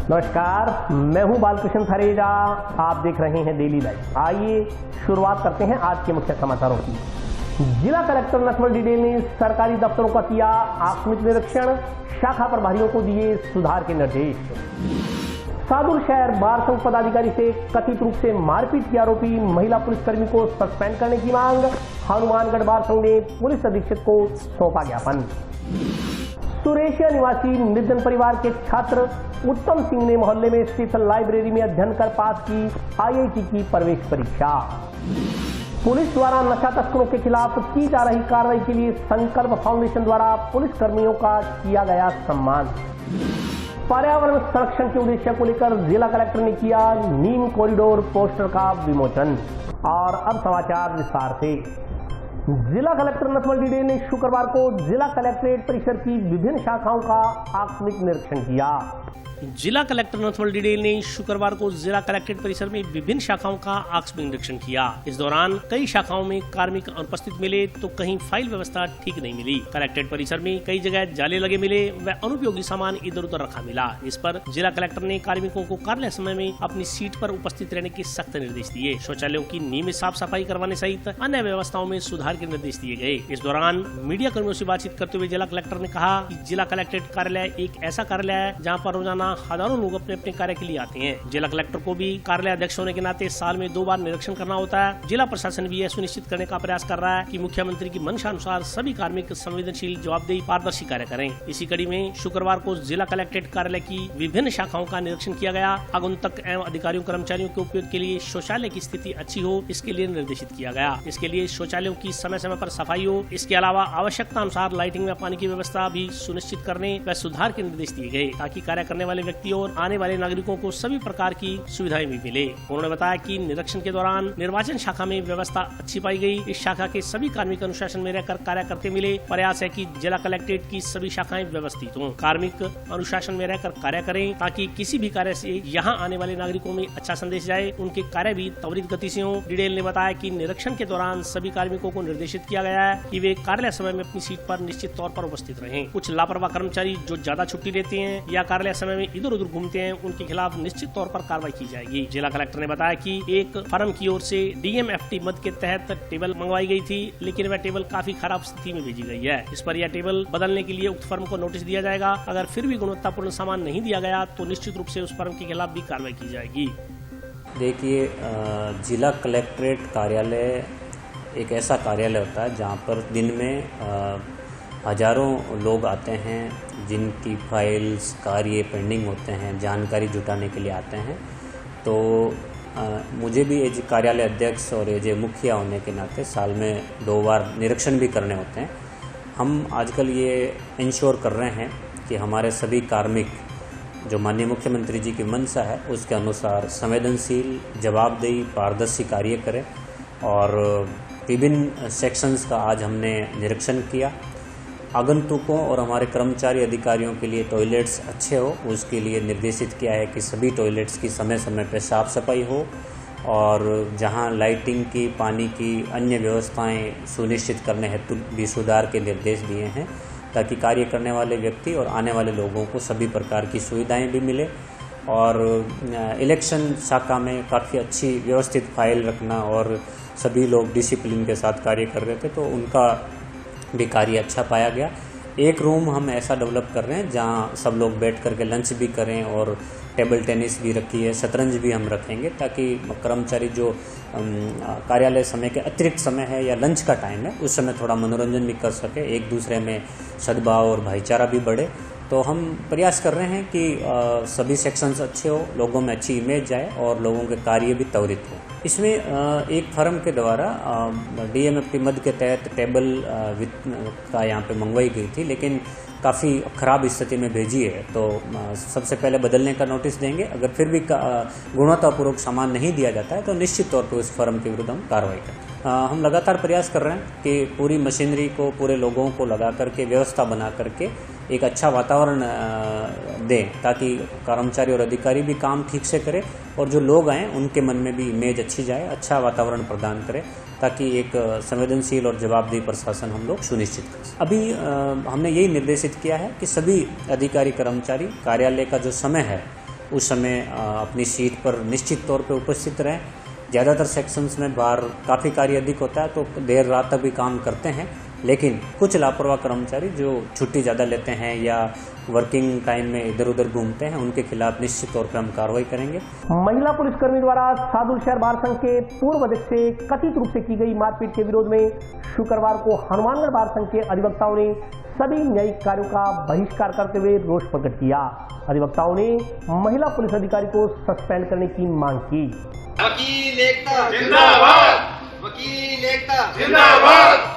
नमस्कार, मैं हूं बालकृष्ण थरेजा। आप देख रहे हैं डेली लाइव। आइए शुरुआत करते हैं आज के मुख्य समाचारों की। जिला कलेक्टर नटवर डिडेल ने सरकारी दफ्तरों का किया आकस्मिक निरीक्षण, शाखा प्रभारियों को दिए सुधार के निर्देश। सादुल शहर बार संघ पदाधिकारी से कथित रूप से मारपीट की आरोपी महिला पुलिसकर्मी को सस्पेंड करने की मांग। हनुमानगढ़ बार संघ ने पुलिस अधीक्षक को सौंपा ज्ञापन। सुरेशिया निवासी निर्धन परिवार के छात्र उत्तम सिंह ने मोहल्ले में स्थित लाइब्रेरी में अध्ययन कर पास की IIT की प्रवेश परीक्षा। पुलिस द्वारा नशा तस्करों के खिलाफ की जा रही कार्रवाई के लिए संकल्प फाउंडेशन द्वारा पुलिस कर्मियों का किया गया सम्मान। पर्यावरण संरक्षण के उद्देश्य को लेकर जिला कलेक्टर ने किया नीम कॉरिडोर पोस्टर का विमोचन। और अब समाचार विस्तार से। जिला कलेक्टर नटवर डिडेल ने शुक्रवार को जिला कलेक्ट्रेट परिसर की विभिन्न शाखाओं का आकस्मिक निरीक्षण किया। जिला कलेक्टर नटवर डिडेल ने शुक्रवार को जिला कलेक्ट्रेट परिसर में विभिन्न शाखाओं का आकस्मिक निरीक्षण किया। इस दौरान कई शाखाओं में कार्मिक अनुपस्थित मिले तो कहीं फाइल व्यवस्था ठीक नहीं मिली। कलेक्ट्रेट परिसर में कई जगह जाले लगे मिले व अनुपयोगी सामान इधर उधर रखा मिला। इस पर जिला कलेक्टर ने कार्मिकों को कार्यालय समय में अपनी सीट पर उपस्थित रहने के सख्त निर्देश दिए। शौचालयों की नियमित साफ सफाई करवाने सहित अन्य व्यवस्थाओं में सुधार के निर्देश दिए गए। इस दौरान मीडिया कर्मियों से बातचीत करते हुए जिला कलेक्टर ने कहा कि जिला कलेक्ट्रेट कार्यालय एक ऐसा कार्यालय है जहाँ पर रोजाना हजारों लोग अपने अपने कार्य के लिए आते हैं। जिला कलेक्टर को भी कार्यालय अध्यक्ष होने के नाते साल में 2 बार निरीक्षण करना होता है। जिला प्रशासन भी यह सुनिश्चित करने का प्रयास कर रहा है कि मुख्यमंत्री की मंशा अनुसार सभी कार्मिक संवेदनशील, जवाबदेही, पारदर्शी कार्य करें। इसी कड़ी में शुक्रवार को जिला कलेक्ट्रेट कार्यालय की विभिन्न शाखाओं का निरीक्षण किया गया। आगंतुक एवं अधिकारियों कर्मचारियों के उपयोग के लिए शौचालय की स्थिति अच्छी हो, इसके लिए निर्देशित किया गया। इसके लिए शौचालयों की समय समय पर सफाई हो। इसके अलावा आवश्यकता अनुसार लाइटिंग में पानी की व्यवस्था भी सुनिश्चित करने व सुधार के निर्देश दिए गए ताकि कार्य करने वाले व्यक्ति और आने वाले नागरिकों को सभी प्रकार की सुविधाएं भी मिले। उन्होंने बताया कि निरीक्षण के दौरान निर्वाचन शाखा में व्यवस्था अच्छी पाई गई। इस शाखा के सभी कार्मिक अनुशासन में रहकर कार्य करते मिले। प्रयास है कि जिला कलेक्ट्रेट की सभी शाखाएं व्यवस्थित हों, कार्मिक अनुशासन में रहकर कार्य करें ताकि किसी भी कार्य से यहाँ आने वाले नागरिकों में अच्छा संदेश जाए, उनके कार्य भी त्वरित गति से हो। डिडेल ने बताया कि निरीक्षण के दौरान सभी कार्मिकों को निर्देशित किया गया है कि वे कार्यालय समय में अपनी सीट पर निश्चित तौर पर उपस्थित रहें। कुछ लापरवाह कर्मचारी जो ज्यादा छुट्टी लेते हैं या कार्यालय समय में इधर उधर घूमते हैं, उनके खिलाफ निश्चित तौर पर कार्रवाई की जाएगी। जिला कलेक्टर ने बताया कि एक फर्म की ओर से DMFT मद के तहत टेबल मंगवाई गई थी, लेकिन वह टेबल काफी खराब स्थिति में भेजी गई है। इस पर यह टेबल बदलने के लिए उक्त फर्म को नोटिस दिया जाएगा। अगर फिर भी गुणवत्तापूर्ण सामान नहीं दिया गया तो निश्चित रूप से उस फर्म के खिलाफ भी कार्रवाई की जाएगी। देखिए, जिला कलेक्ट्रेट कार्यालय एक ऐसा कार्यालय होता है जहाँ पर दिन में हजारों लोग आते हैं जिनकी फाइल्स, कार्य पेंडिंग होते हैं, जानकारी जुटाने के लिए आते हैं। तो मुझे भी एज कार्यालय अध्यक्ष और एज मुखिया होने के नाते साल में 2 बार निरीक्षण भी करने होते हैं। हम आजकल ये इंश्योर कर रहे हैं कि हमारे सभी कार्मिक जो माननीय मुख्यमंत्री जी की मंशा है उसके अनुसार संवेदनशील, जवाबदेही, पारदर्शी कार्य करें। और विभिन्न सेक्शंस का आज हमने निरीक्षण किया। आगंतुकों और हमारे कर्मचारी अधिकारियों के लिए टॉयलेट्स अच्छे हो, उसके लिए निर्देशित किया है कि सभी टॉयलेट्स की समय समय पर साफ सफाई हो और जहां लाइटिंग की, पानी की, अन्य व्यवस्थाएं सुनिश्चित करने हेतु भी सुधार के निर्देश दिए हैं ताकि कार्य करने वाले व्यक्ति और आने वाले लोगों को सभी प्रकार की सुविधाएं भी मिले। और इलेक्शन शाखा में काफ़ी अच्छी व्यवस्थित फाइल रखना और सभी लोग डिसिप्लिन के साथ कार्य कर रहे थे तो उनका भी कार्य अच्छा पाया गया। एक रूम हम ऐसा डेवलप कर रहे हैं जहां सब लोग बैठ करके लंच भी करें और टेबल टेनिस भी रखी है, शतरंज भी हम रखेंगे ताकि कर्मचारी जो कार्यालय समय के अतिरिक्त समय है या लंच का टाइम है उस समय थोड़ा मनोरंजन भी कर सके, एक दूसरे में सद्भाव और भाईचारा भी बढ़े। तो हम प्रयास कर रहे हैं कि सभी सेक्शंस अच्छे हो, लोगों में अच्छी इमेज जाए और लोगों के कार्य भी त्वरित हो। इसमें एक फर्म के द्वारा DMFT मद के तहत टेबल का यहाँ पे मंगवाई गई थी, लेकिन काफ़ी ख़राब स्थिति में भेजी है। तो सबसे पहले बदलने का नोटिस देंगे। अगर फिर भी गुणवत्तापूर्वक सामान नहीं दिया जाता है तो निश्चित तौर पर उस फर्म के विरुद्ध हम कार्रवाई करें। हम लगातार प्रयास कर रहे हैं कि पूरी मशीनरी को, पूरे लोगों को लगा करके व्यवस्था बना करके एक अच्छा वातावरण दें ताकि कर्मचारी और अधिकारी भी काम ठीक से करें और जो लोग आएँ उनके मन में भी इमेज अच्छी जाए, अच्छा वातावरण प्रदान करें ताकि एक संवेदनशील और जवाबदेही प्रशासन हम लोग सुनिश्चित करें। अभी हमने यही निर्देशित किया है कि सभी अधिकारी कर्मचारी कार्यालय का जो समय है उस समय अपनी सीट पर निश्चित तौर पे उपस्थित रहें। ज़्यादातर सेक्शंस में बाहर काफ़ी कार्य अधिक होता है तो देर रात तक भी काम करते हैं, लेकिन कुछ लापरवाह कर्मचारी जो छुट्टी ज़्यादा लेते हैं या वर्किंग टाइम में इधर उधर घूमते हैं, उनके खिलाफ निश्चित तौर पर हम कार्रवाई करेंगे। महिला पुलिसकर्मी द्वारा सादुल शहर बार संघ के पूर्व अध्यक्ष से कथित रूप से की गई मारपीट के विरोध में शुक्रवार को हनुमानगढ़ बार संघ के अधिवक्ताओं ने सभी न्यायिक कार्यों का बहिष्कार करते हुए रोष प्रकट किया। अधिवक्ताओं ने महिला पुलिस अधिकारी को सस्पेंड करने की मांग की। वकील एकता जिंदाबाद, वकील एकता जिंदाबाद।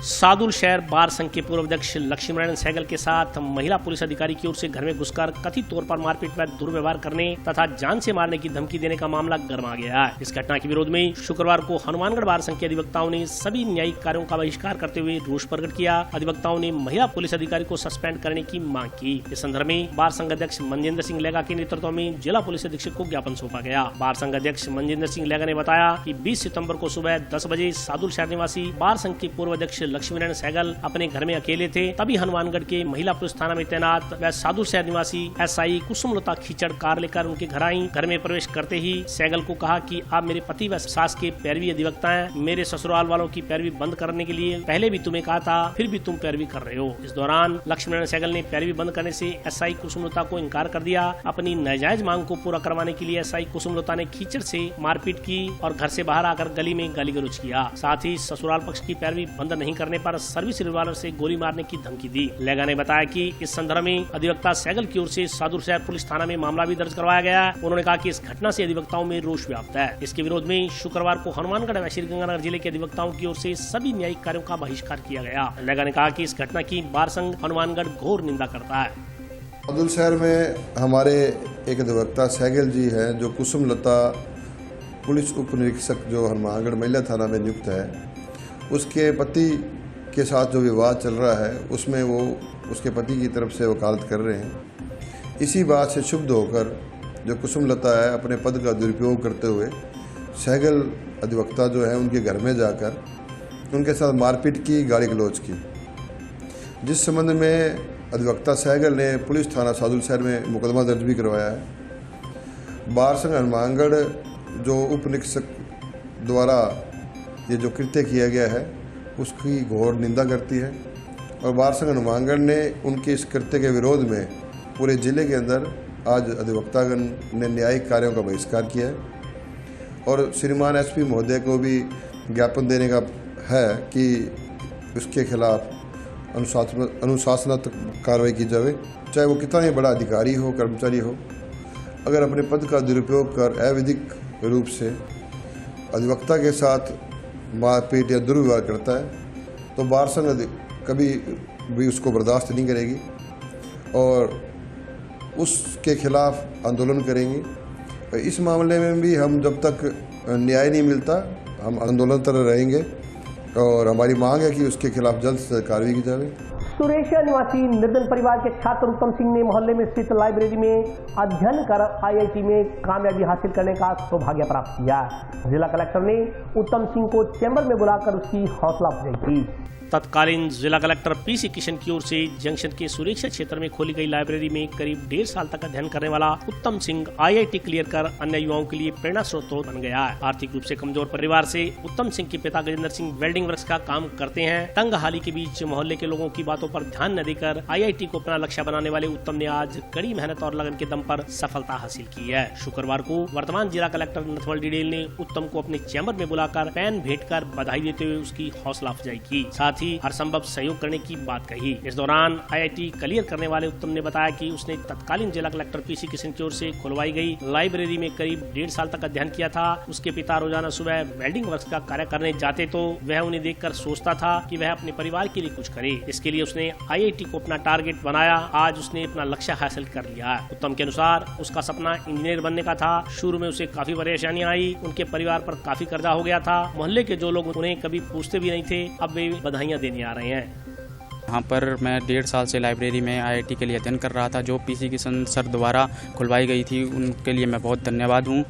सादुल शहर बार संघ के पूर्व अध्यक्ष लक्ष्मीनारायण सहगल के साथ महिला पुलिस अधिकारी की ओर से घर में घुसकर कथित तौर पर मारपीट व दुर्व्यवहार करने तथा जान से मारने की धमकी देने का मामला गर्मा गया है। इस घटना के विरोध में शुक्रवार को हनुमानगढ़ बार संघ के अधिवक्ताओं ने सभी न्यायिक कार्यों का बहिष्कार करते हुए रोष प्रकट किया। अधिवक्ताओं ने महिला पुलिस अधिकारी को सस्पेंड करने की मांग की। इस संदर्भ में बार संघ अध्यक्ष मनजिंदर सिंह लेगा के नेतृत्व में जिला पुलिस अधीक्षक को ज्ञापन सौंपा गया। बार संघ अध्यक्ष मनजिंदर सिंह लेगा ने बताया कि 20 सितंबर को सुबह 10 बजे सादुल शहर निवासी बार संघ के पूर्व अध्यक्ष लक्ष्मीनारायण सहगल अपने घर में अकेले थे। तभी हनुमानगढ़ के महिला पुलिस थाना में तैनात व सादुल शहर निवासी एसआई कुसुमलता खींचड़ कार लेकर उनके घर आई। घर में प्रवेश करते ही सहगल को कहा कि आप मेरे पति व सास के पैरवी अधिवक्ता हैं, मेरे ससुराल वालों की पैरवी बंद करने के लिए पहले भी तुम्हें कहा था, फिर भी तुम पैरवी कर रहे हो। इस दौरान लक्ष्मीनारायण सहगल ने पैरवी बंद करने से एसआई कुसुमलता को इनकार कर दिया। अपनी नाजायज मांग को पूरा करवाने के लिए एसआई कुसुमलता ने खींचड़ से मारपीट की और घर से बाहर आकर गली में गाली गलौज किया। साथ ही ससुराल पक्ष की पैरवी बंद नहीं करने पर सर्विस रिवॉल्वर से गोली मारने की धमकी दी। लेगा ने बताया कि इस संदर्भ में अधिवक्ता सहगल की ओर से सादुल शहर पुलिस थाना में मामला भी दर्ज करवाया गया है। उन्होंने कहा कि इस घटना से अधिवक्ताओं में रोष व्याप्त है। इसके विरोध में शुक्रवार को हनुमानगढ़ व श्रीगंगानगर जिले के अधिवक्ताओं की ओर से सभी न्यायिक कार्यों का बहिष्कार किया गया। लेगा ने कहा कि इस घटना की बार संघ हनुमानगढ़ घोर निंदा करता है। सादुल शहर में हमारे एक अधिवक्ता सहगल जी हैं, जो कुसुमलता पुलिस उप निरीक्षक जो हनुमानगढ़ महिला थाना में नियुक्त है, उसके पति के साथ जो विवाद चल रहा है उसमें वो उसके पति की तरफ से वकालत कर रहे हैं। इसी बात से क्षुब्ध होकर जो कुसुमलता है, अपने पद का दुरुपयोग करते हुए सहगल अधिवक्ता जो है उनके घर में जाकर उनके साथ मारपीट की, गाली गलौज की, जिस संबंध में अधिवक्ता सहगल ने पुलिस थाना सादुल शहर में मुकदमा दर्ज भी करवाया है। बार संघ हनुमानगढ़ जो उप निरीक्षक द्वारा ये जो कृत्य किया गया है उसकी घोर निंदा करती है और बार संघ हनुमानगढ़ ने उनके इस कृत्य के विरोध में पूरे जिले के अंदर आज अधिवक्तागण ने न्यायिक कार्यों का बहिष्कार किया है और श्रीमान एसपी महोदय को भी ज्ञापन देने का है कि उसके खिलाफ अनुशासनात्मक कार्रवाई की जाए, चाहे वो कितना ही बड़ा अधिकारी हो, कर्मचारी हो। अगर अपने पद का दुरुपयोग कर अवैधिक रूप से अधिवक्ता के साथ मारपीट या दुर्व्यवहार करता है तो बार संघ कभी भी उसको बर्दाश्त नहीं करेगी और उसके खिलाफ आंदोलन करेंगी। इस मामले में भी हम जब तक न्याय नहीं मिलता हम आंदोलनरत रहेंगे और हमारी मांग है कि उसके खिलाफ जल्द से कार्रवाई की जाए। सुरेशिया निवासी निर्धन परिवार के छात्र उत्तम सिंह ने मोहल्ले में स्थित लाइब्रेरी में अध्ययन कर आईआईटी में कामयाबी हासिल करने का सौभाग्य प्राप्त किया। जिला कलेक्टर ने उत्तम सिंह को चैम्बर में बुलाकर उसकी हौसला अफजाई की। तत्कालीन जिला कलेक्टर पीसी किशन की ओर से जंक्शन के सुरक्षा क्षेत्र में खोली गई लाइब्रेरी में करीब 1.5 साल तक अध्ययन करने वाला उत्तम सिंह आईआईटी क्लियर कर अन्य युवाओं के लिए प्रेरणा स्रोत बन गया है। आर्थिक रूप से कमजोर परिवार से उत्तम सिंह के पिता गजेंद्र सिंह वेल्डिंग वर्क्स का काम करते हैं। तंग हाली के बीच मोहल्ले के लोगों की बातों पर ध्यान न देकर आईआईटी को अपना लक्ष्य बनाने वाले उत्तम ने आज कड़ी मेहनत और लगन के दम पर सफलता हासिल की है। शुक्रवार को वर्तमान जिला कलेक्टर नथवल डिडेल ने उत्तम को अपने चैम्बर में बुलाकर पेन भेंट कर बधाई देते हुए उसकी हौसला अफजाई की, साथ ही हर संभव सहयोग करने की बात कही। इस दौरान आईआईटी क्लियर करने वाले उत्तम ने बताया कि उसने तत्कालीन जिला कलेक्टर पीसी किशन की ओर से खुलवाई गई लाइब्रेरी में करीब 1.5 साल तक अध्ययन किया था। उसके पिता रोजाना सुबह वेल्डिंग वर्क्स का कार्य करने जाते तो वह उन्हें देखकर सोचता था कि वह अपने परिवार के लिए कुछ करे। इसके लिए उसने आईआईटी को अपना टारगेट बनाया। आज उसने अपना लक्ष्य हासिल कर लिया। उत्तम के अनुसार उसका सपना इंजीनियर बनने का था। शुरू में उसे काफी परेशानियां आई, उनके परिवार पर काफी कर्जा हो गया था। मोहल्ले के जो लोग उन्हें कभी पूछते भी नहीं थे, अब वे बधाइयां देने आ रहे हैं। यहाँ पर मैं 1.5 साल से लाइब्रेरी में आईआईटी के लिए अध्ययन कर रहा था, जो पीसी किशन सर द्वारा खुलवाई गई थी। उनके लिए मैं बहुत धन्यवाद हूँ।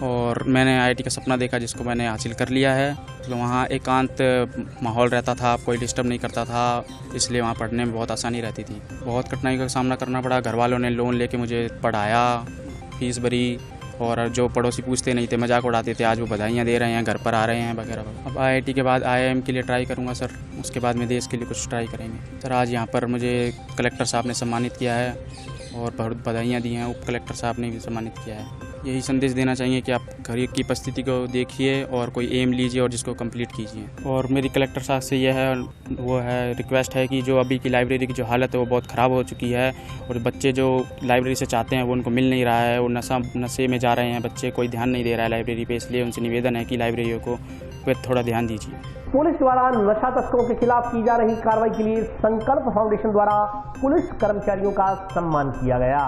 और मैंने IIT का सपना देखा जिसको मैंने हासिल कर लिया है। तो वहाँ एकांत माहौल रहता था, कोई डिस्टर्ब नहीं करता था, इसलिए वहाँ पढ़ने में बहुत आसानी रहती थी। बहुत कठिनाई का सामना करना पड़ा, घर वालों ने लोन लेके मुझे पढ़ाया, फीस भरी, और जो पड़ोसी पूछते नहीं थे, मजाक उड़ाते थे, आज वो बधाइयाँ दे रहे हैं, घर पर आ रहे हैं वगैरह। अब IIT के बाद IIM के लिए ट्राई करूँगा सर, उसके बाद में देश के लिए कुछ ट्राई करेंगे। सर आज यहाँ पर मुझे कलेक्टर साहब ने सम्मानित किया है और बहुत बधाइयाँ दी हैं, उप कलेक्टर साहब ने भी सम्मानित किया है। यही संदेश देना चाहिए कि आप घर की परिस्थिति को देखिए और कोई एम लीजिए और जिसको कंप्लीट कीजिए। और मेरी कलेक्टर साहब से यह है, वो है रिक्वेस्ट है कि जो अभी की लाइब्रेरी की जो हालत है वो बहुत ख़राब हो चुकी है, और बच्चे जो लाइब्रेरी से चाहते हैं वो उनको मिल नहीं रहा है, वो नशे में जा रहे हैं बच्चे, कोई ध्यान नहीं दे रहा है लाइब्रेरी पे। इसलिए उनसे निवेदन है कि लाइब्रेरियों को थोड़ा ध्यान दीजिए। पुलिस द्वारा नशा तस्करों के खिलाफ की जा रही कार्रवाई के लिए संकल्प फाउंडेशन द्वारा पुलिस कर्मचारियों का सम्मान किया गया।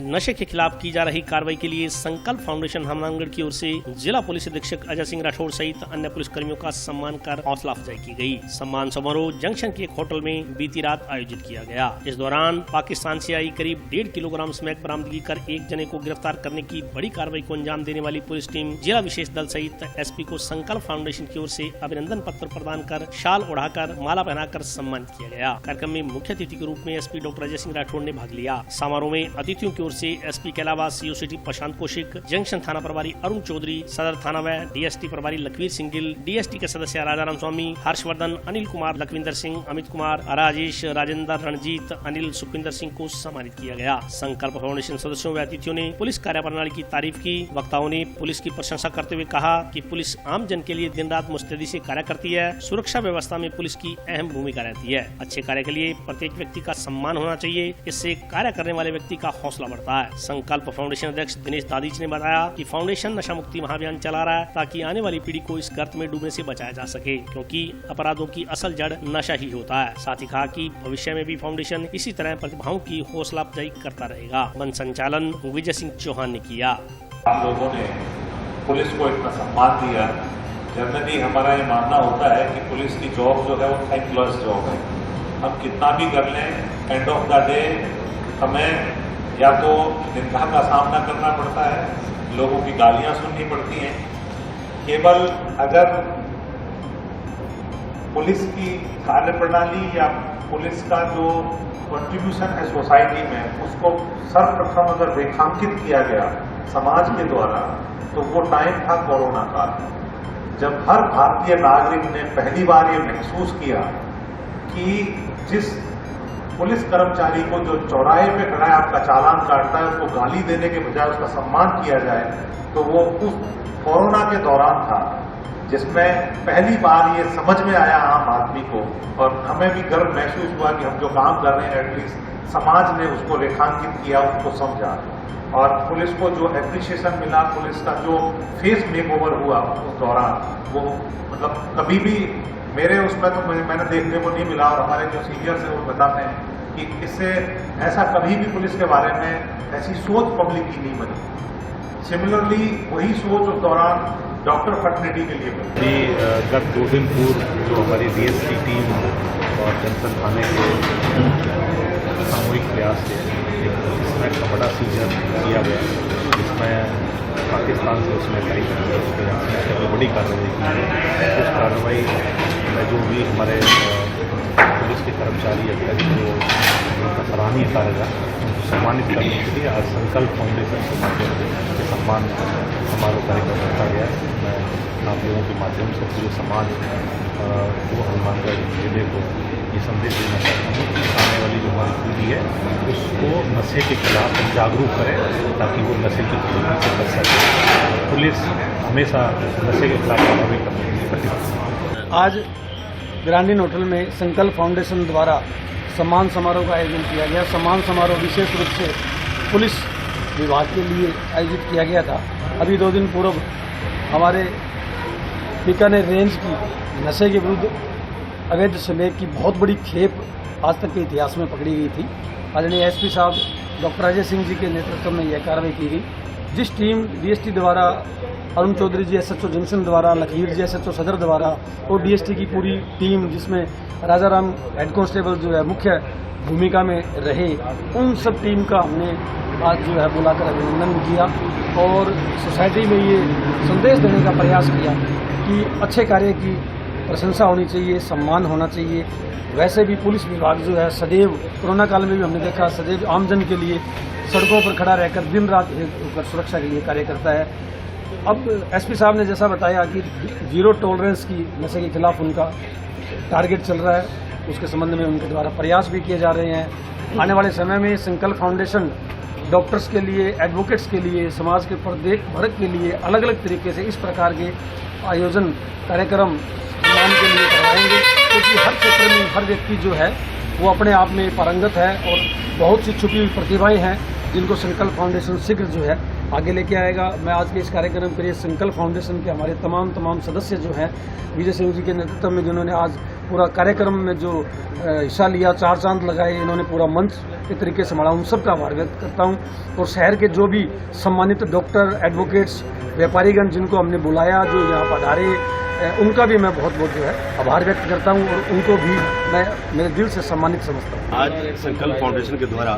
नशे के खिलाफ की जा रही कार्रवाई के लिए संकल्प फाउंडेशन हनुमानगढ़ की ओर से जिला पुलिस अधीक्षक अजय सिंह राठौड़ सहित अन्य पुलिस कर्मियों का सम्मान कर हौसला अफजाई की गई। सम्मान समारोह जंक्शन के एक होटल में बीती रात आयोजित किया गया। इस दौरान पाकिस्तान से आई करीब 1.5 किलोग्राम स्मैक बरामदगी कर एक जने को गिरफ्तार करने की बड़ी कार्रवाई को अंजाम देने वाली पुलिस टीम जिला विशेष दल सहित SP को संकल्प फाउंडेशन की ओर से अभिनंदन पत्र प्रदान कर शाल ओढ़ाकर माला पहनाकर सम्मानित किया गया। कार्यक्रम में मुख्य अतिथि के रूप में SP डॉक्टर अजय सिंह राठौड़ ने भाग लिया। समारोह में अतिथियों की ओर से SP के अलावा CO सिटी प्रशांत कौशिक, जंक्शन थाना प्रभारी अरुण चौधरी, सदर थाना व DST प्रभारी लखवीर सिंह गिल, DST के सदस्य राजाराम स्वामी, हर्षवर्धन, अनिल कुमार, लखविंदर सिंह, अमित कुमार, राजेश, राजेंद्र, रणजीत, अनिल, सुखविंदर सिंह को सम्मानित किया गया। संकल्प फाउंडेशन सदस्यों व अतिथियों ने पुलिस कार्यप्रणाली की तारीफ की। वक्ताओं ने पुलिस की प्रशंसा करते हुए कहा कि पुलिस आम जन के लिए दिन रात मुस्तैदी से कार्य करती है। सुरक्षा व्यवस्था में पुलिस की अहम भूमिका रहती है। अच्छे कार्य के लिए प्रत्येक व्यक्ति का सम्मान होना चाहिए, इससे कार्य करने वाले व्यक्ति का हौसला बढ़ता है। संकल्प फाउंडेशन अध्यक्ष दिनेश दादीच ने बताया कि फाउंडेशन नशा मुक्ति महाअभियान चला रहा है ताकि आने वाली पीढ़ी को इस गर्त में डूबने से बचाया जा सके, क्योंकि अपराधों की असल जड़ नशा ही होता है। साथ ही कहा कि भविष्य में भी फाउंडेशन इसी तरह प्रतिभाओं की हौसला अफजाई करता रहेगा। वन संचालन विजय सिंह चौहान ने किया। आप लोगों ने पुलिस को इतना सम्मान दिया। जनरली हमारा ये मानना होता है कि पुलिस की जॉब जो है वो थैंकलेस जॉब है। हम कितना भी कर लें, एंड ऑफ द डे हमें या तो निंदा का सामना करना पड़ता है, लोगों की गालियां सुननी पड़ती हैं। केवल अगर पुलिस की कार्यप्रणाली या पुलिस का जो कंट्रीब्यूशन है सोसाइटी में, उसको सर्वप्रथम अगर रेखांकित किया गया समाज के द्वारा, तो वो टाइम था कोरोना का, जब हर भारतीय नागरिक ने पहली बार ये महसूस किया कि जिस पुलिस कर्मचारी को जो चौराहे पे खड़ा है, आपका चालान काटता है, उसको गाली देने के बजाय उसका सम्मान किया जाए, तो वो उस कोरोना के दौरान था जिसमें पहली बार ये समझ में आया आम आदमी को, और हमें भी गर्व महसूस हुआ कि हम जो काम कर रहे हैं एटलीस्ट समाज ने उसको रेखांकित किया, उसको समझा। और पुलिस को जो एप्रिशिएशन मिला, पुलिस का जो फेस मेकओवर हुआ उस दौरान, वो मतलब कभी भी मेरे उसमें तो मैंने देखने को नहीं मिला। और हमारे जो सीनियर्स हैं वो बताते हैं कि इससे ऐसा कभी भी पुलिस के बारे में ऐसी सोच पब्लिक की नहीं बनी। सिमिलरली वही सोच उस दौरान डॉक्टर फर्टिलिटी के लिए बनी। गत 2 दिन पूर्व जो हमारी DST टीम और जंक्शन थाने के सामूहिक प्रयास से इसमें का बड़ा सीजन किया गया, जिसमें पाकिस्तान से उसमें कई बड़ी कार्रवाई की है। उस कार्रवाई में जो भी हमारे पुलिस के कर्मचारी अध्यक्ष जो उनका सराहनीय कार्य रहा, उनको सम्मानित करने के लिए आज संकल्प फाउंडेशन के माध्यम से सम्मान समारोह कार्यक्रम रखा गया है। मैं आप लोगों के माध्यम से पूरे समाज को हनुमानगढ़ जिले को ये संदेश देना चाहता हूँ कि आने वाली जो हमारी पीढ़ी है उसको नशे के खिलाफ जागरूक करें, ताकि वो नशे की प्रवृत्ति से बच सके। पुलिस हमेशा नशे के खिलाफ कार्रवाई करने के लिए प्रतिबद्ध। आज ग्रांडीन होटल में संकल्प फाउंडेशन द्वारा सम्मान समारोह का आयोजन किया गया। सम्मान समारोह विशेष रूप से पुलिस विभाग के लिए आयोजित किया गया था। अभी 2 दिन पूर्व हमारे बीकानेर रेंज की नशे के विरुद्ध अवैध स्मैक की बहुत बड़ी खेप आज तक के इतिहास में पकड़ी गई थी। आदरणीय SP साहब डॉक्टर अजय सिंह जी के नेतृत्व में यह कार्रवाई की गई। जिस टीम DST द्वारा अरुण चौधरी जी SHO जंक्शन द्वारा, लखीर जी SHO सदर द्वारा और DST की पूरी टीम, जिसमें राजाराम हेड कांस्टेबल जो है मुख्य भूमिका में रहे, उन सब टीम का हमने आज जो है बुलाकर अभिनंदन किया और सोसाइटी में ये संदेश देने का प्रयास किया कि अच्छे कार्य की प्रशंसा होनी चाहिए, सम्मान होना चाहिए। वैसे भी पुलिस विभाग जो है सदैव, कोरोना काल में भी हमने देखा, सदैव आमजन के लिए सड़कों पर खड़ा रहकर दिन रात होकर सुरक्षा के लिए कार्य करता है। अब SP साहब ने जैसा बताया कि 0 टॉलरेंस की नशे के खिलाफ उनका टारगेट चल रहा है, उसके संबंध में उनके द्वारा प्रयास भी किए जा रहे हैं। आने वाले समय में संकल्प फाउंडेशन डॉक्टर्स के लिए, एडवोकेट्स के लिए, समाज के प्रत्येक वर्ग के लिए अलग अलग तरीके से इस प्रकार के आयोजन कार्यक्रम सम्मान के लिए करवाएंगे, क्योंकि हर क्षेत्र में हर व्यक्ति जो है वो अपने आप में पारंगत है और बहुत सी छुपी हुई प्रतिभाएं हैं जिनको संकल्प फाउंडेशन शीघ्र जो है आगे लेके आएगा। मैं आज के इस कार्यक्रम के लिए संकल्प फाउंडेशन के हमारे तमाम सदस्य जो हैं, विजय सिंह जी के नेतृत्व में, जिन्होंने आज पूरा कार्यक्रम में जो हिस्सा लिया, 4 चांद लगाए, इन्होंने पूरा मंच के तरीके से संभाला, उन सबका आभार व्यक्त करता हूं। और शहर के जो भी सम्मानित डॉक्टर, एडवोकेट्स, व्यापारीगण जिनको हमने बुलाया, जो यहाँ पधारे, उनका भी मैं बहुत जो है आभार व्यक्त करता हूं और उनको भी मैं मेरे दिल से सम्मानित समझता हूं। आज संकल्प फाउंडेशन के द्वारा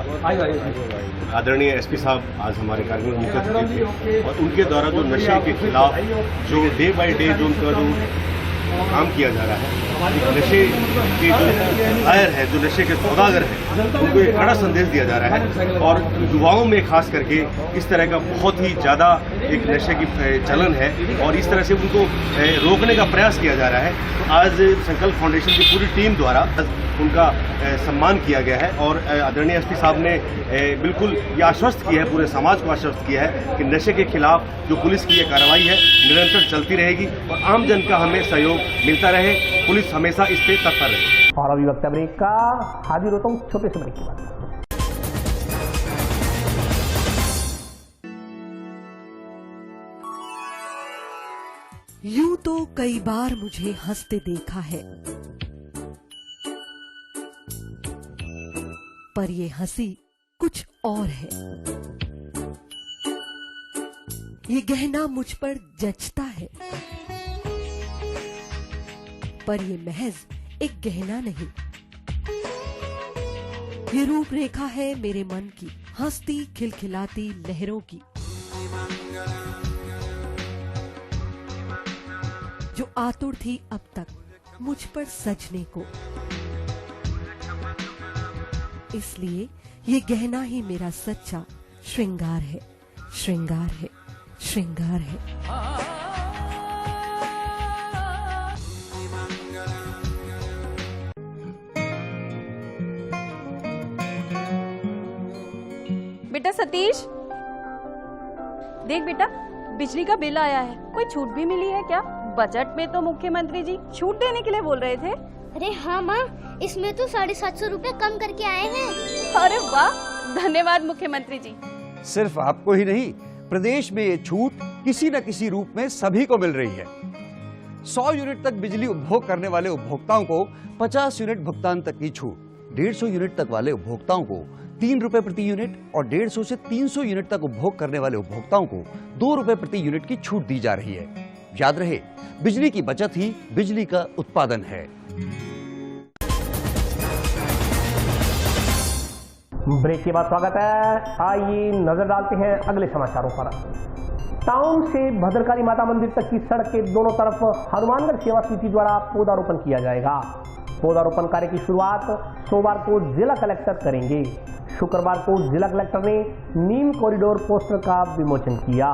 आदरणीय SP साहब आज हमारे कार्यक्रम में मुख्य अतिथि थे और उनके द्वारा जो नशे के खिलाफ जो डे बाय डे जो उनका जो काम किया जा रहा है, नशे के जो दायर है, जो नशे के सौदागर है, उनको एक कड़ा संदेश दिया जा रहा है और युवाओं में खास करके इस तरह का बहुत ही ज़्यादा एक नशे की चलन है और इस तरह से उनको रोकने का प्रयास किया जा रहा है। तो आज संकल्प फाउंडेशन की पूरी टीम द्वारा उनका सम्मान किया गया है और आदरणीय SP साहब ने बिल्कुल ये आश्वस्त किया है, पूरे समाज को आश्वस्त किया है कि नशे के खिलाफ जो पुलिस की ये कार्रवाई है निरंतर चलती रहेगी और आम जन का हमें सहयोग मिलता रहे। पुलिस हमेशा इस पे तत्पर रहे। और अभी वक्त ब्रेक का, हाजिर होता हूँ छोटे से ब्रेक के बाद। यूं तो कई बार मुझे हंसते देखा है, पर ये हंसी कुछ और है। ये गहना मुझ पर जचता है, पर ये महज एक गहना नहीं, ये रूपरेखा है मेरे मन की, हंसती खिलखिलाती लहरों की, जो आतुर थी अब तक मुझ पर सजने को। इसलिए ये गहना ही मेरा सच्चा श्रृंगार है, श्रृंगार है, श्रृंगार है। बेटा सतीश, देख बेटा, बिजली का बिल आया है, कोई छूट भी मिली है क्या? बजट में तो मुख्यमंत्री जी छूट देने के लिए बोल रहे थे। अरे हाँ माँ, इसमें तो 750 रुपए कम करके आए हैं। अरे वाह, धन्यवाद मुख्यमंत्री जी। सिर्फ आपको ही नहीं, प्रदेश में ये छूट किसी न किसी रूप में सभी को मिल रही है। 100 यूनिट तक बिजली उपभोग करने वाले उपभोक्ताओं को 50 यूनिट भुगतान तक की छूट, 150 यूनिट तक वाले उपभोक्ताओं को 3 रुपए प्रति यूनिट और 150 से 300 यूनिट तक उपभोग करने वाले उपभोक्ताओं को 2 रुपए प्रति यूनिट की छूट दी जा रही है। याद रहे, बिजली की बचत ही बिजली का उत्पादन है। ब्रेक के बाद स्वागत है। आइए नजर डालते हैं अगले समाचारों पर। टाउन से भद्रकाली माता मंदिर तक की सड़क के दोनों तरफ हनुमानगढ़ सेवा समिति द्वारा पौधारोपण किया जाएगा। पौधारोपण कार्य की शुरुआत सोमवार को जिला कलेक्टर करेंगे। शुक्रवार को जिला कलेक्टर ने नीम कॉरिडोर पोस्टर का विमोचन किया।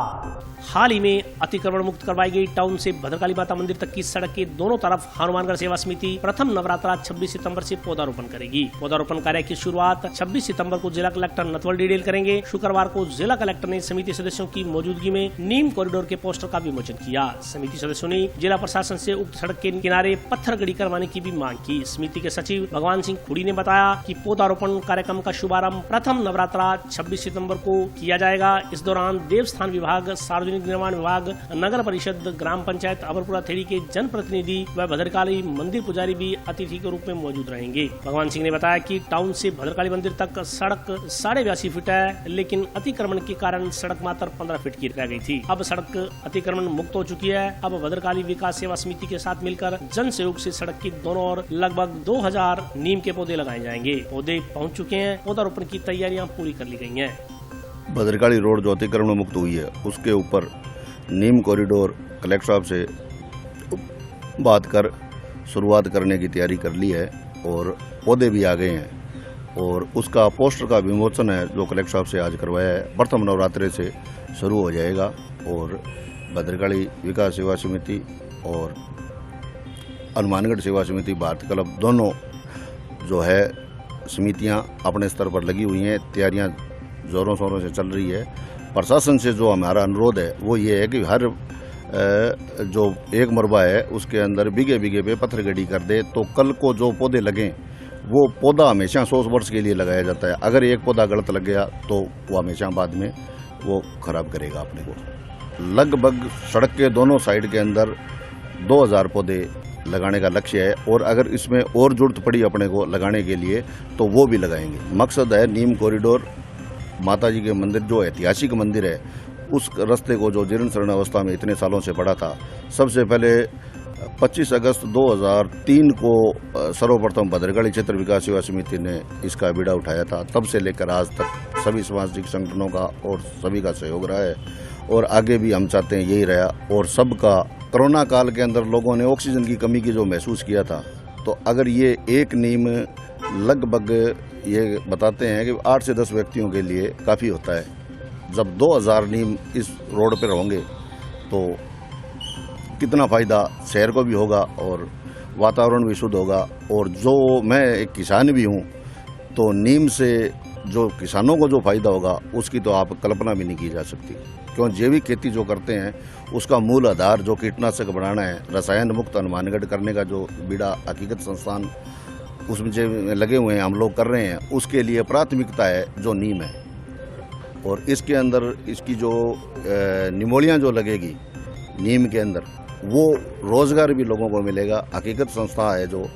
हाल ही में अतिक्रमण मुक्त करवाई गई टाउन से भद्रकाली माता मंदिर तक की सड़क के दोनों तरफ हनुमानगढ़ सेवा समिति प्रथम नवरात्रा 26 सितंबर से पौधारोपण करेगी। पौधारोपण कार्य की शुरुआत 26 सितंबर को जिला कलेक्टर नथवल डिडेल करेंगे। शुक्रवार को जिला कलेक्टर ने समिति सदस्यों की मौजूदगी में नीम कॉरिडोर के पोस्टर का विमोचन किया। समिति सदस्यों ने जिला प्रशासन से उक्त सड़क के किनारे पत्थर गड़ी करवाने की भी मांग की। समिति के सचिव भगवान सिंह खुड़ी ने बताया कि पौधारोपण कार्यक्रम का शुभारंभ कार्यक्रम प्रथम नवरात्रा 26 सितंबर को किया जाएगा। इस दौरान देवस्थान विभाग, सार्वजनिक निर्माण विभाग, नगर परिषद, ग्राम पंचायत अमरपुरा थेड़ी के जनप्रतिनिधि व भद्रकाली मंदिर पुजारी भी अतिथि के रूप में मौजूद रहेंगे। भगवान सिंह ने बताया कि टाउन से भद्रकाली मंदिर तक सड़क 82.5 फीट है, लेकिन अतिक्रमण के कारण सड़क मात्र 15 फीट की रह गई थी। अब सड़क अतिक्रमण मुक्त हो चुकी है। अब भद्रकाली विकास सेवा समिति के साथ मिलकर जन सहयोग से सड़क की दोनों ओर लगभग 2000 नीम के पौधे लगाए जाएंगे। पौधे पहुंच चुके हैं, पौधारोपण की तैयारियां पूरी कर ली गई हैं। भद्रकाली रोड जो अतिक्रमण मुक्त हुई है उसके ऊपर नीम कॉरिडोर कलेक्टर साहब से बात कर शुरुआत करने की तैयारी कर ली है और पौधे भी आ गए हैं और उसका पोस्टर का विमोचन है जो कलेक्टर साहब से आज करवाया है, प्रथम नवरात्रे से शुरू हो जाएगा। और भद्रकाली विकास सेवा समिति और हनुमानगढ़ सेवा समिति भारत क्लब दोनों जो है समितियां अपने स्तर पर लगी हुई हैं, तैयारियां जोरों शोरों से चल रही है। प्रशासन से जो हमारा अनुरोध है वो ये है कि हर जो एक मरबा है उसके अंदर बीघे बीघे पे पत्थर गड्ढी कर दे, तो कल को जो पौधे लगें वो पौधा हमेशा 100 वर्ष के लिए लगाया जाता है। अगर एक पौधा गलत लग गया तो वो हमेशा बाद में वो खराब करेगा अपने को। लगभग सड़क के दोनों साइड के अंदर 2000 पौधे लगाने का लक्ष्य है और अगर इसमें और जरूरत पड़ी अपने को लगाने के लिए तो वो भी लगाएंगे। मकसद है नीम कॉरिडोर, माता जी के मंदिर जो ऐतिहासिक मंदिर है उस रास्ते को जो जीर्ण शरण अवस्था में इतने सालों से पड़ा था, सबसे पहले 25 अगस्त 2003 को सर्वप्रथम भद्रकाली क्षेत्र विकास सेवा समिति ने इसका बीड़ा उठाया था। तब से लेकर आज तक सभी सामाजिक संगठनों का और सभी का सहयोग रहा है और आगे भी हम चाहते हैं यही रहा। और सबका कोरोना काल के अंदर लोगों ने ऑक्सीजन की कमी की जो महसूस किया था, तो अगर ये एक नीम लगभग ये बताते हैं कि 8 से 10 व्यक्तियों के लिए काफ़ी होता है। जब 2000 नीम इस रोड पर होंगे तो कितना फ़ायदा शहर को भी होगा और वातावरण भी शुद्ध होगा। और जो मैं एक किसान भी हूँ तो नीम से जो किसानों को जो फ़ायदा होगा उसकी तो आप कल्पना भी नहीं की जा सकती, क्यों जैविक खेती जो करते हैं उसका मूल आधार जो कीटनाशक बनाना है, रसायन मुक्त हनुमानगढ़ करने का जो बीड़ा हकीकत संस्थान उसमें जो लगे हुए हैं हम लोग कर रहे हैं, उसके लिए प्राथमिकता है जो नीम है। और इसके अंदर इसकी जो निमोलियाँ जो लगेगी नीम के अंदर वो रोज़गार भी लोगों को मिलेगा। हकीकत संस्था है जो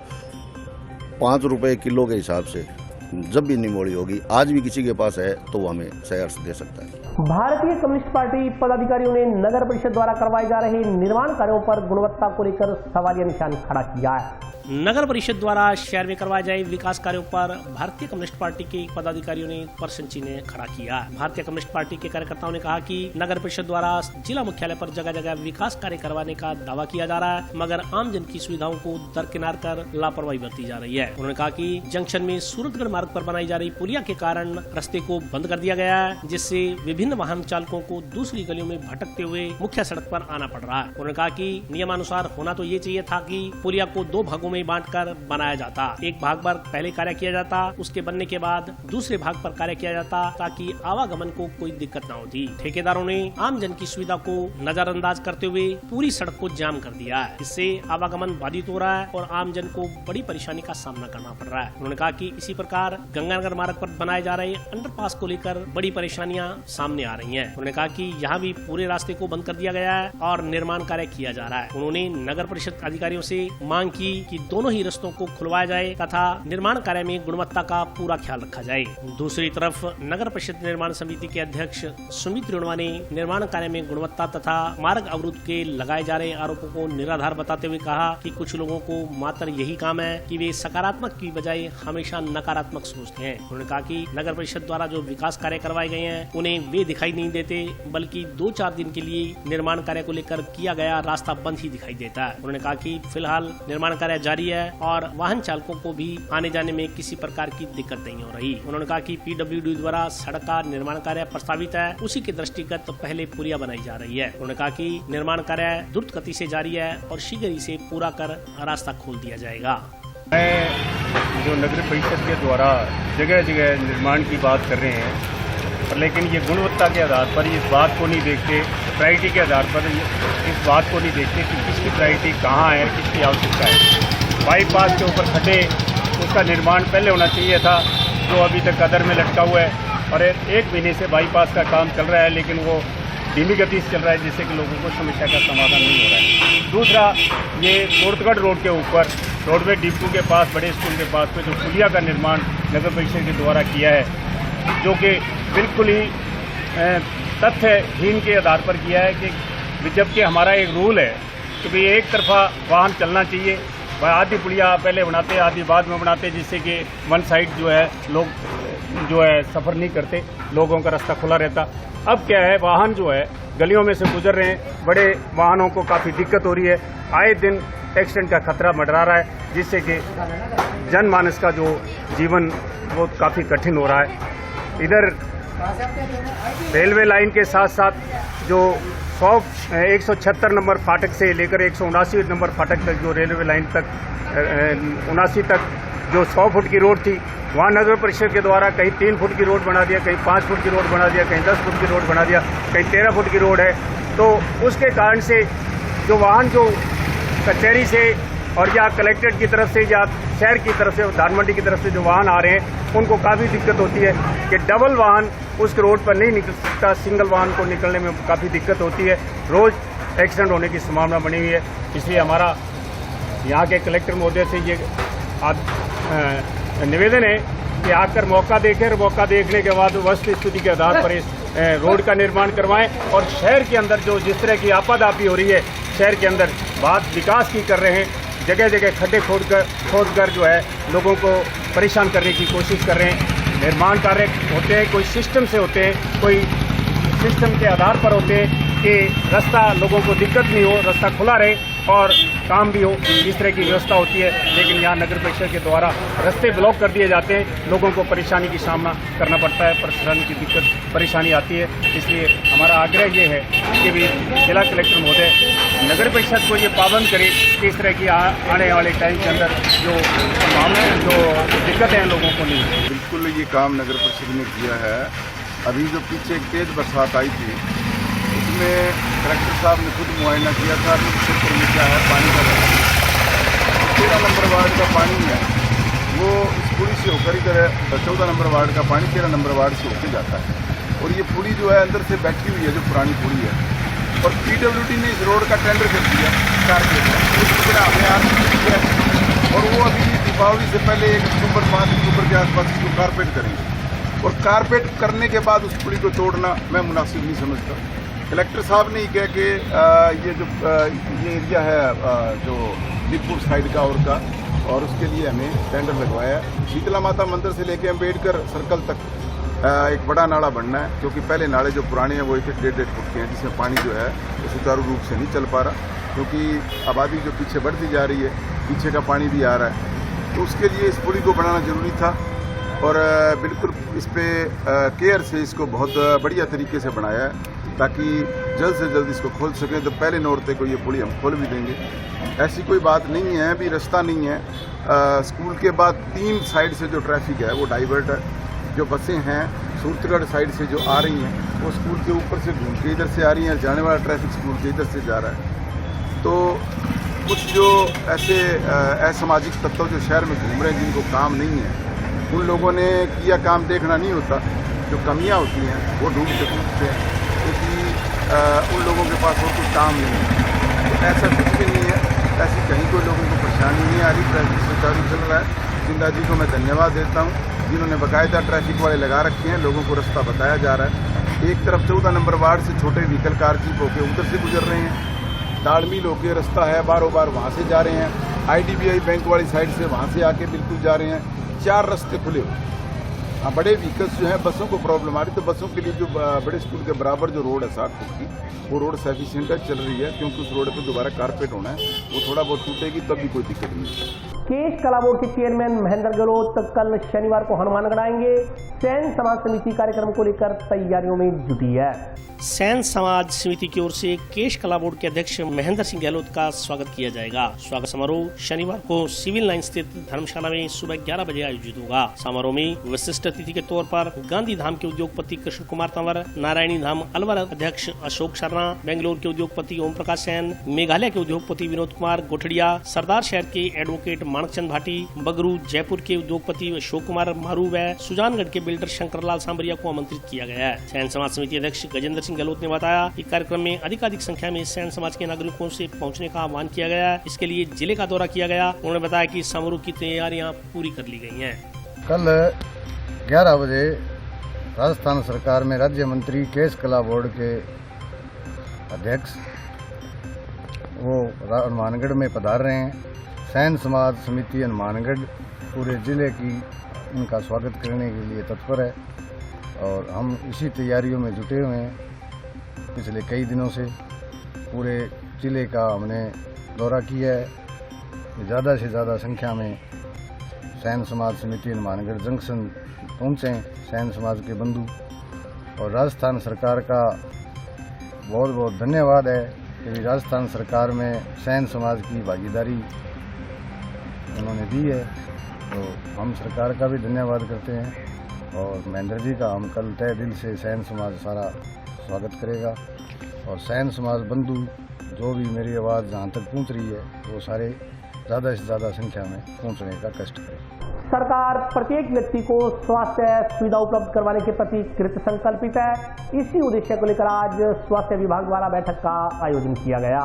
5 रुपये किलो के हिसाब से जब भी निमोली होगी, आज भी किसी के पास है तो वो हमें सहर्ष दे सकता है। भारतीय कम्युनिस्ट पार्टी पदाधिकारियों ने नगर परिषद द्वारा करवाए जा रहे निर्माण कार्यों पर गुणवत्ता को लेकर सवालिया निशान खड़ा किया है। नगर परिषद द्वारा शहर में करवाए जाए विकास कार्यों पर भारतीय कम्युनिस्ट पार्टी के पदाधिकारियों ने प्रशंसनीय खड़ा किया। भारतीय कम्युनिस्ट पार्टी के कार्यकर्ताओं ने कहा कि नगर परिषद द्वारा जिला मुख्यालय पर जगह जगह विकास कार्य करवाने का दावा किया जा रहा है, मगर आम जन की सुविधाओं को दरकिनार कर लापरवाही बरती जा रही है। उन्होंने कहा कि जंक्शन में सूरतगढ़ मार्ग पर बनाई जा रही पुलिया के कारण रास्ते को बंद कर दिया गया है, जिससे विभिन्न वाहन चालकों को दूसरी गलियों में भटकते हुए मुख्य सड़क पर आना पड़ रहा है। उन्होंने कहा कि नियमानुसार होना तो ये चाहिए था कि पुलिया को 2 भागों में बांटकर बनाया जाता। एक भाग पर पहले कार्य किया जाता, उसके बनने के बाद दूसरे भाग पर कार्य किया जाता ताकि आवागमन को कोई दिक्कत न होती। ठेकेदारों ने आम जन की सुविधा को नजरअंदाज करते हुए पूरी सड़क को जाम कर दिया है। इससे आवागमन बाधित हो रहा है और आम जन को बड़ी परेशानी का सामना करना पड़ रहा है। उन्होंने कहा कि इसी प्रकार गंगानगर मार्ग पर बनाए जा रहे अंडरपास को लेकर बड़ी परेशानियां सामने आ रही हैं। उन्होंने कहा कि यहाँ भी पूरे रास्ते को बंद कर दिया गया है और निर्माण कार्य किया जा रहा है। उन्होंने नगर परिषद अधिकारियों से मांग की कि दोनों ही रस्तों को खुलवाया जाए तथा निर्माण कार्य में गुणवत्ता का पूरा ख्याल रखा जाए। दूसरी तरफ नगर परिषद निर्माण समिति के अध्यक्ष सुमित रेणुआ ने निर्माण कार्य में गुणवत्ता तथा मार्ग अवरुद्ध के लगाए जा रहे आरोपों को निराधार बताते हुए कहा कि कुछ लोगों को मात्र यही काम है कि वे सकारात्मक की बजाय हमेशा नकारात्मक सोचते हैं। उन्होंने कहा कि नगर परिषद द्वारा जो विकास कार्य करवाए गए हैं उन्हें वे दिखाई नहीं देते, बल्कि 2-4 दिन के लिए निर्माण कार्य को लेकर किया गया रास्ता बंद ही दिखाई देता है। उन्होंने कहा कि फिलहाल निर्माण कार्य जारी है और वाहन चालकों को भी आने जाने में किसी प्रकार की दिक्कत नहीं हो रही। उन्होंने कहा कि पीडब्ल्यूडी द्वारा सड़क का निर्माण कार्य प्रस्तावित है, उसी के दृष्टिगत पहले पुलिया बनाई जा रही है। उन्होंने कहा कि निर्माण कार्य द्रुत गति से जारी है और शीघ्र इसे पूरा कर रास्ता खोल दिया जाएगा। मैं जो नगर परिषद के द्वारा जगह जगह निर्माण की बात कर रहे हैं, लेकिन ये गुणवत्ता के आधार पर इस बात को नहीं देखते, प्रायोरिटी के आधार पर इस बात को नहीं देखते कि किसकी प्रायोरिटी कहाँ है, किसकी आवश्यकता है। बाईपास के ऊपर खड्डे, उसका निर्माण पहले होना चाहिए था, जो अभी तक कदर में लटका हुआ है और 1 महीने से बाईपास का काम चल रहा है, लेकिन वो धीमी गति से चल रहा है, जिससे कि लोगों को समस्या का समाधान नहीं हो रहा है। दूसरा, ये कोर्टगढ़ रोड के ऊपर रोडवे डिपो के पास, बड़े स्कूल के पास में जो पुलिया का निर्माण नगर परिषद के द्वारा किया है, जो कि बिल्कुल ही तथ्यहीन के आधार पर किया है कि जबकि हमारा एक रूल है कि भाई एक तरफा वाहन चलना चाहिए, आधी पुलिया पहले बनाते आधी बाद में बनाते, जिससे कि वन साइड जो है लोग जो है सफ़र नहीं करते, लोगों का रास्ता खुला रहता। अब क्या है, वाहन जो है गलियों में से गुजर रहे हैं, बड़े वाहनों को काफ़ी दिक्कत हो रही है, आए दिन एक्सीडेंट का खतरा मंडरा रहा है, जिससे कि जनमानस का जो जीवन वो काफ़ी कठिन हो रहा है। इधर रेलवे लाइन के साथ साथ जो 176 नंबर फाटक से लेकर 179 नंबर फाटक तक जो रेलवे लाइन तक 79 तक जो 100 फुट की रोड थी, वहाँ नगर परिषद के द्वारा कहीं 3 फुट की रोड बना दिया, कहीं 5 फुट की रोड बना दिया, कहीं 10 फुट की रोड बना दिया, कहीं 13 फुट की रोड है। तो उसके कारण से जो वाहन जो कचहरी से और या कलेक्ट्रेट की तरफ से या शहर की तरफ से, धान मंडी की तरफ से जो वाहन आ रहे हैं, उनको काफ़ी दिक्कत होती है कि डबल वाहन उस रोड पर नहीं निकल सकता, सिंगल वाहन को निकलने में काफ़ी दिक्कत होती है, रोज़ एक्सीडेंट होने की संभावना बनी हुई है। इसलिए हमारा यहाँ के कलेक्टर महोदय से ये निवेदन है कि आकर मौका देखें और मौका देखने के बाद वस्तु स्थिति के आधार पर इस रोड का निर्माण करवाएं और शहर के अंदर जो जिस तरह की आपादापी हो रही है, शहर के अंदर बात विकास की कर रहे हैं, जगह जगह खड्डे खोद कर जो है लोगों को परेशान करने की कोशिश कर रहे हैं। निर्माण कार्य होते हैं, कोई सिस्टम से होते हैं, कोई सिस्टम के आधार पर होते हैं कि रास्ता लोगों को दिक्कत नहीं हो, रास्ता खुला रहे और काम भी हो, इस तरह की व्यवस्था होती है। लेकिन यहाँ नगर परिषद के द्वारा रास्ते ब्लॉक कर दिए जाते हैं, लोगों को परेशानी की सामना करना पड़ता है, परेशानी की दिक्कत परेशानी आती है। इसलिए हमारा आग्रह ये है कि भी जिला कलेक्टर महोदय नगर परिषद को ये पाबंद करे कि इस तरह की आने वाले टाइम के अंदर जो मामले जो दिक्कतें हैं लोगों को नहीं हो। बिल्कुल ये काम नगर परिषद ने किया है। अभी जो पीछे एक तेज बरसात आई थी, उसमें कलेक्टर साहब ने खुद मुआयना किया था कि क्षेत्र में क्या है पानी का लेवल। 13 नंबर वार्ड का पानी है वो इस पुली से होकर इधर 14 नंबर वार्ड का पानी 13 नंबर वार्ड से होकर जाता है, और ये पुली जो है अंदर से बैठी हुई है, जो पुरानी पुली है, और PWD ने इस रोड का टेंडर कर दिया और वो अभी दीपावली से पहले 1 अक्टूबर 5 अक्टूबर के आसपास इसको कारपेट करेंगे, और कारपेट करने के बाद उस पुली को तोड़ना मैं मुनासिब नहीं समझता। कलेक्टर साहब ने ही कह के ये जो ये एरिया है जो बिगपुर साइड का और उसके लिए हमें टेंडर लगवाया है। शीतला माता मंदिर से लेके अम्बेडकर सर्कल तक एक बड़ा नाला बनना है, क्योंकि पहले नाले जो पुराने हैं वो 1-1.5 फुट के हैं, जिसमें पानी जो है वो सुचारू रूप से नहीं चल पा रहा, क्योंकि आबादी जो पीछे बढ़ती जा रही है, पीछे का पानी भी आ रहा है। तो उसके लिए इस पुली को बनाना जरूरी था, और बिल्कुल इस पर केयर से इसको बहुत बढ़िया तरीके से बनाया है, ताकि जल्द से जल्द इसको खोल सकें। तो पहले नौरते को ये पुली हम खोल भी देंगे, ऐसी कोई बात नहीं है। अभी रास्ता नहीं है, स्कूल के बाद 3 साइड से जो ट्रैफिक है वो डाइवर्ट है। जो बसें हैं सूरतगढ़ साइड से जो आ रही हैं वो स्कूल के ऊपर से घूम के इधर से आ रही हैं, जाने वाला ट्रैफिक स्कूल के इधर से जा रहा है। तो कुछ जो ऐसे असामाजिक तत्व जो शहर में घूम रहे हैं, जिनको काम नहीं है, उन लोगों ने किया काम देखना नहीं होता, जो कमियां होती हैं वो ढूंढ के पूछते हैं, क्योंकि उन लोगों के पास और कुछ काम नहीं है। तो ऐसा कुछ भी नहीं है, ऐसी कहीं कोई लोगों को परेशानी नहीं आ रही, ट्रैफिक सुचारू चल रहा है। जिंदा जी को मैं धन्यवाद देता हूँ, जिन्होंने बाकायदा ट्रैफिक वाले लगा रखे हैं, लोगों को रास्ता बताया जा रहा है। एक तरफ 14 नंबर वार्ड से छोटे व्हीकल कार जीप होकर उधर से गुजर रहे हैं, ताड़मील होकर रास्ता है, बारों बार वहाँ से जा रहे हैं, IDBI बैंक वाली साइड से वहाँ से आके बिल्कुल जा रहे हैं। 4 रास्ते खुले हुए। हाँ, बड़े व्हीकल्स जो हैं, बसों को प्रॉब्लम आ रही, तो बसों के लिए जो बड़े स्कूल के बराबर जो रोड है 60 फुट की, वो रोड सफिशिएंट चल रही है, क्योंकि उस रोड पे दोबारा कारपेट होना है, वो थोड़ा बहुत टूटेगी तब भी कोई दिक्कत नहीं है। केश कला बोर्ड के चेयरमैन महेंद्र गहलोत कल शनिवार को हनुमानगढ़ आएंगे। सैन समाज समिति कार्यक्रम को लेकर तैयारियों में जुटी है। सैन समाज समिति की ओर से केश कला बोर्ड के अध्यक्ष महेंद्र सिंह गहलोत का स्वागत किया जाएगा। स्वागत समारोह शनिवार को सिविल लाइन स्थित धर्मशाला में सुबह 11 बजे आयोजित होगा। समारोह में विशिष्ट अतिथि के तौर पर गांधी धाम के उद्योगपति कृष्ण कुमार तंवर, नारायणी धाम अलवर अध्यक्ष अशोक शर्मा, बेंगलोर के उद्योगपति ओम प्रकाश सेन, मेघालय के उद्योगपति विनोद कुमार गोठड़िया, सरदार शहर के एडवोकेट माणकचंद भाटी, बगरू, जयपुर के उद्योगपति अशोक कुमार मारू व सुजानगढ़ के बिल्डर शंकरलाल सांबरिया को आमंत्रित किया गया है। सैन समाज समिति अध्यक्ष गजेंद्र सिंह गहलोत ने बताया कि कार्यक्रम में अधिकाधिक संख्या में सैन समाज के नागरिकों से पहुंचने का आह्वान किया गया है। इसके लिए जिले का दौरा किया गया। उन्होंने बताया कि समारोह की तैयारियां पूरी कर ली गई हैं। कल 11 बजे राजस्थान सरकार में राज्य मंत्री केस कला बोर्ड के अध्यक्ष वो हनुमानगढ़ में पधार रहे हैं। सैन समाज समिति हनुमानगढ़ पूरे जिले की उनका स्वागत करने के लिए तत्पर है और हम इसी तैयारियों में जुटे हुए हैं। पिछले कई दिनों से पूरे जिले का हमने दौरा किया है। ज़्यादा से ज़्यादा संख्या में सैन समाज समिति हनुमानगढ़ जंक्शन पहुँचें, सैन समाज के बंधु, और राजस्थान सरकार का बहुत बहुत धन्यवाद है कि राजस्थान सरकार में सैन समाज की भागीदारी उन्होंने दी है, तो हम सरकार का भी धन्यवाद करते हैं। और महेंद्र जी का हम कल तय दिल से सैन समाज सारा स्वागत करेगा और सैन समाज बंधु जो भी मेरी आवाज़ जहाँ तक पहुँच रही है वो सारे ज़्यादा से ज़्यादा संख्या में पहुँचने का कष्ट करें। सरकार प्रत्येक व्यक्ति को स्वास्थ्य सुविधा उपलब्ध करवाने के प्रति कृत संकल्पित है। इसी उद्देश्य को लेकर आज स्वास्थ्य विभाग द्वारा बैठक का आयोजन किया गया।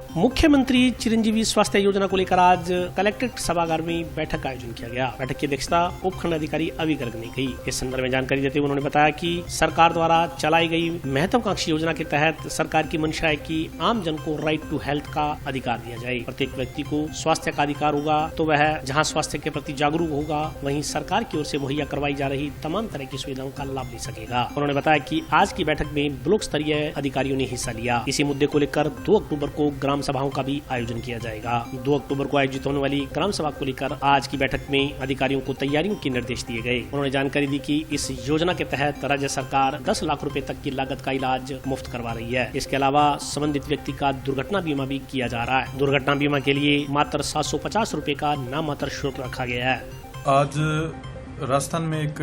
मुख्यमंत्री चिरंजीवी स्वास्थ्य योजना को लेकर आज कलेक्ट्रेट सभागार में बैठक का आयोजन किया गया। बैठक की अध्यक्षता उपखंड अधिकारी अवि गर्ग ने की। इस संदर्भ में जानकारी देते हुए उन्होंने बताया कि सरकार द्वारा चलाई गई महत्वाकांक्षी योजना के तहत सरकार की मंशा है कि आम जन को राइट टू हेल्थ का अधिकार दिया जाए। प्रत्येक व्यक्ति को स्वास्थ्य का अधिकार होगा तो वह जहाँ स्वास्थ्य के प्रति जागरूक होगा वहीं सरकार की ओर से मुहैया करवाई जा रही तमाम तरह की सुविधाओं का लाभ ले सकेगा। उन्होंने बताया कि आज की बैठक में ब्लॉक स्तरीय अधिकारियों ने हिस्सा लिया। इसी मुद्दे को लेकर 2 अक्टूबर को ग्राम सभाओं का भी आयोजन किया जाएगा। 2 अक्टूबर को आयोजित होने वाली ग्राम सभा को लेकर आज की बैठक में अधिकारियों को तैयारियों के निर्देश दिए गए। उन्होंने जानकारी दी कि इस योजना के तहत राज्य सरकार 10 लाख रुपए तक की लागत का इलाज मुफ्त करवा रही है। इसके अलावा संबंधित व्यक्ति का दुर्घटना बीमा भी किया जा रहा है। दुर्घटना बीमा के लिए मात्र 750 रुपए का नामात्र शुल्क रखा गया है। आज राजस्थान में एक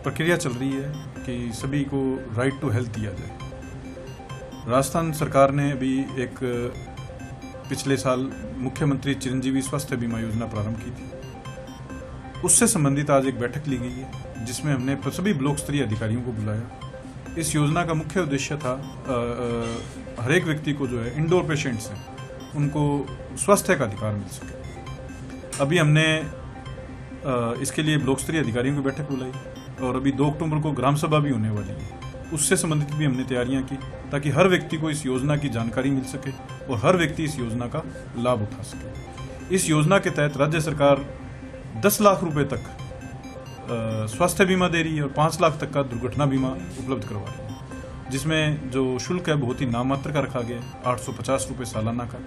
प्रक्रिया चल रही है कि सभी को राइट टू हेल्थ दिया जाए। राजस्थान सरकार ने अभी एक पिछले साल मुख्यमंत्री चिरंजीवी स्वास्थ्य बीमा योजना प्रारंभ की थी। उससे संबंधित आज एक बैठक ली गई है जिसमें हमने सभी ब्लॉक स्तरीय अधिकारियों को बुलाया। इस योजना का मुख्य उद्देश्य था हर एक व्यक्ति को जो है इंडोर पेशेंट्स हैं उनको स्वास्थ्य का अधिकार मिल सके। अभी हमने इसके लिए ब्लॉक स्तरीय अधिकारियों की बैठक बुलाई और अभी 2 अक्टूबर को ग्राम सभा भी होने वाली है। उससे संबंधित भी हमने तैयारियां की ताकि हर व्यक्ति को इस योजना की जानकारी मिल सके और हर व्यक्ति इस योजना का लाभ उठा सके। इस योजना के तहत राज्य सरकार 10 लाख रुपए तक स्वास्थ्य बीमा दे रही है और 5 लाख तक का दुर्घटना बीमा उपलब्ध करवा रही है, जिसमें जो शुल्क है बहुत ही नाममात्र का रखा गया है, 850 रुपये सालाना का।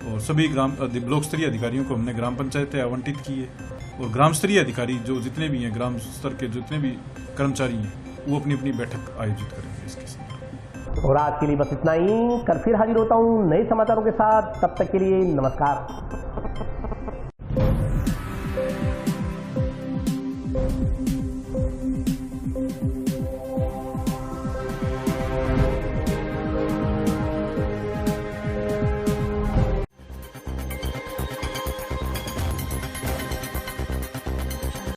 और सभी ब्लॉक स्तरीय अधिकारियों को हमने ग्राम पंचायतें आवंटित की है और ग्राम स्तरीय अधिकारी जो जितने भी हैं, ग्राम स्तर के जितने भी कर्मचारी हैं, वो अपनी अपनी बैठक आयोजित करेंगे इसके साथ। और आज के लिए बस इतना ही। कल फिर हाजिर होता हूँ नए समाचारों के साथ। तब तक के लिए नमस्कार।